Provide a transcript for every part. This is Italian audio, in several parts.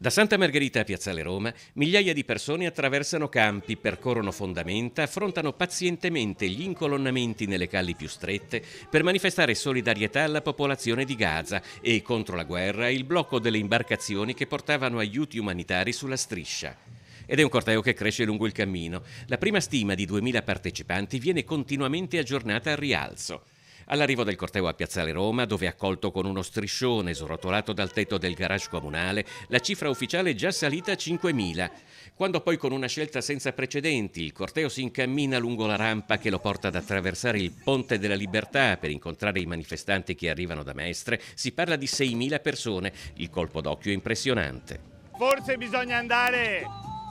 Da Santa Margherita a Piazzale Roma, migliaia di persone attraversano campi, percorrono fondamenta, affrontano pazientemente gli incolonnamenti nelle calli più strette per manifestare solidarietà alla popolazione di Gaza e contro la guerra e il blocco delle imbarcazioni che portavano aiuti umanitari sulla striscia. Ed è un corteo che cresce lungo il cammino. La prima stima di 2000 partecipanti viene continuamente aggiornata al rialzo. All'arrivo del corteo a Piazzale Roma, dove è accolto con uno striscione srotolato dal tetto del garage comunale, la cifra ufficiale è già salita a 5.000. Quando poi con una scelta senza precedenti il corteo si incammina lungo la rampa che lo porta ad attraversare il Ponte della Libertà per incontrare i manifestanti che arrivano da Mestre, si parla di 6.000 persone. Il colpo d'occhio è impressionante. Forse bisogna andare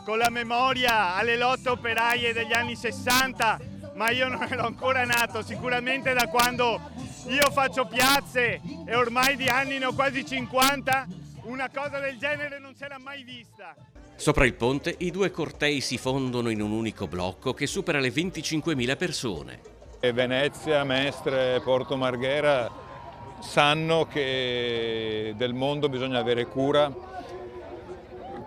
con la memoria alle lotte operaie degli anni 60, ma io non ero ancora nato, sicuramente da quando io faccio piazze e ormai di anni ne ho quasi 50, una cosa del genere non s'era mai vista. Sopra il ponte i due cortei si fondono in un unico blocco che supera le 25.000 persone. Venezia, Mestre, Porto Marghera sanno che del mondo bisogna avere cura.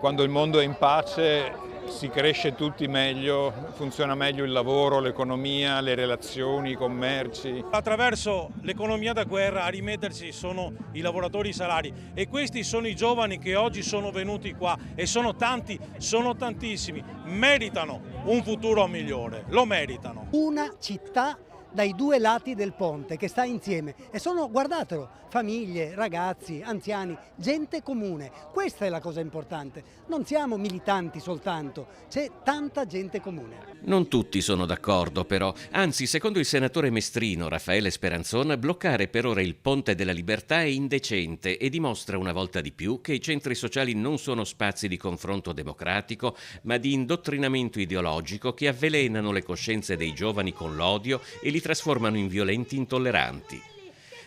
Quando il mondo è in pace si cresce tutti meglio, funziona meglio il lavoro, l'economia, le relazioni, i commerci. Attraverso l'economia da guerra a rimettersi sono i lavoratori, i salari, e questi sono i giovani che oggi sono venuti qua e sono tanti, sono tantissimi, meritano un futuro migliore, lo meritano. Una città dai due lati del ponte che sta insieme e sono, guardatelo, famiglie, ragazzi, anziani, gente comune. Questa è la cosa importante. Non siamo militanti soltanto, c'è tanta gente comune. Non tutti sono d'accordo però, anzi secondo il senatore mestrino Raffaele Speranzon bloccare per ora il Ponte della Libertà è indecente e dimostra una volta di più che i centri sociali non sono spazi di confronto democratico ma di indottrinamento ideologico che avvelenano le coscienze dei giovani con l'odio e li trasformano in violenti intolleranti.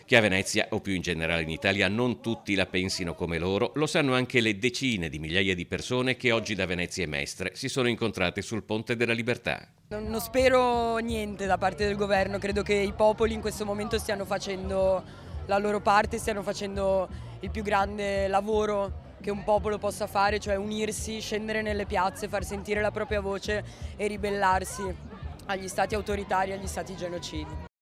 Che a Venezia, o più in generale in Italia, non tutti la pensino come loro, lo sanno anche le decine di migliaia di persone che oggi da Venezia e Mestre si sono incontrate sul Ponte della Libertà. Non spero niente da parte del governo, credo che i popoli in questo momento stiano facendo la loro parte, stiano facendo il più grande lavoro che un popolo possa fare, cioè unirsi, scendere nelle piazze, far sentire la propria voce e ribellarsi agli stati autoritari, agli stati genocidi.